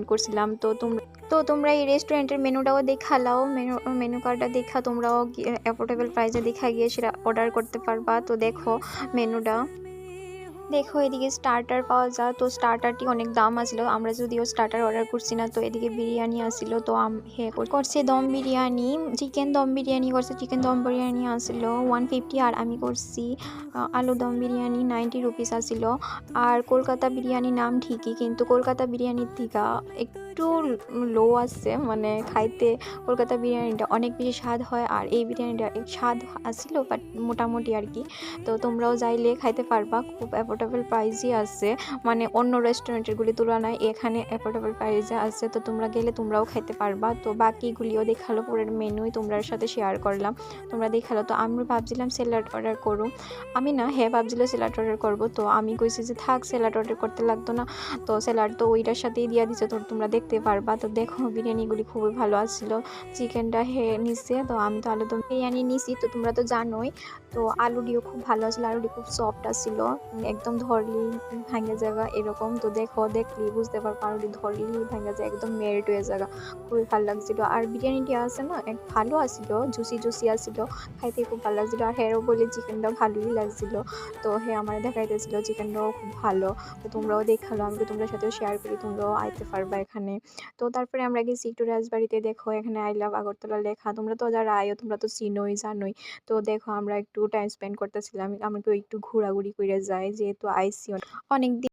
করছিলাম। তো তোমরা এই রেস্টুরেন্টের মেনুটাও দেখা লাও, মেনু কার্ডটা দেখা তোমরাও অ্যাফোর্ডেবল প্রাইসে দেখা গিয়ে সেটা অর্ডার করতে পারবা। তো দেখো মেনুটা, দেখো এদিকে স্টার্টার পাওয়া যায়। তো স্টার্টারটি অনেক দাম আসলো, আমরা যদিও স্টার্টার অর্ডার করছি না। তো এদিকে বিরিয়ানি আসছিল, তো করছে দম বিরিয়ানি, চিকেন দম বিরিয়ানি করছে। চিকেন দম বিরিয়ানি আসছিল 150, আর আমি করছি আলু দম বিরিয়ানি 90 রুপিস আসছিল। আর কলকাতা বিরিয়ানি নাম ঠিকই, কিন্তু কলকাতা বিরিয়ানির থেকে একটু লো আসছে, মানে খাইতে কলকাতা বিরিয়ানিটা অনেক বেশি স্বাদ হয়, আর এই বিরিয়ানিটা স্বাদ আসছিল বাট মোটামুটি আর কি। তো তোমরাও যাইলে খাইতে পারবা, খুব অ্যাফোর্ডেবল প্রাইসই আছে, মানে অন্য রেস্টুরেন্টেরগুলি তুলনায় এখানে অ্যাফোর্ডেবল প্রাইসে আছে। তো তোমরা গেলে তোমরাও খাইতে পারবা। তো বাকিগুলিও দেখালো, পুরো মেনুই তোমরার সাথে শেয়ার করলাম, তোমরা দেখালো। তো আমি ভাবছিলাম স্যালাড অর্ডার করুম, আমি না ভাবছিল স্যালাড অর্ডার করবো। তো আমি কইছি যে থাক, স্যালাড অর্ডার করতে লাগতো না, তো স্যালাড তো ওইটার সাথেই দিয়ে দিচ্ছে, তো তোমরা দেখতে পারবা। তো দেখো বিরিয়ানিগুলি খুবই ভালো আসছিল, চিকেনটা নিচ্ছে। তো আমি তো আলুদম বিরিয়ানি নিছি, তো তোমরা তো জানোই। তো আলুটিও খুব ভালো আসলো, আলুটি খুব সফট আসছিল, একদম ধরলি ভাঙে জায়গা এরকম। তো দেখলি বুঝতে পারবো, আলুটি ধরলি ভাঙে যায়, একদম মেল্ট হয়ে জায়গা, খুবই ভালো লাগছিল। আর বিরিয়ানিটি আছে না ভালো আসছিল, জুসি জুসি আসছিল, খাইতে খুব ভালো লাগছিল। আর হেরও বলে চিকেনটা ভালোই লাগছিল, তো আমার দেখাইতেছিল চিকেনটাও খুব ভালো। তো তোমরাও দেখালো, আমি তো তোমরা সাথেও শেয়ার করি, তোমরাও আইতে পারবা এখানে। তো তারপরে আমরা গেছি একটু রাজবাড়িতে, দেখো এখানে আই লাভ আগরতলা লেখা, তোমরা তো যারা আয়ো তোমরা তো চিনোই জানোই। তো দেখো আমরা একটু টাইম স্পেন্ড করতেছিলাম, আমাকে একটু ঘোরাঘুরি করে যায়, যেহেতু আইসি অনেক দিন।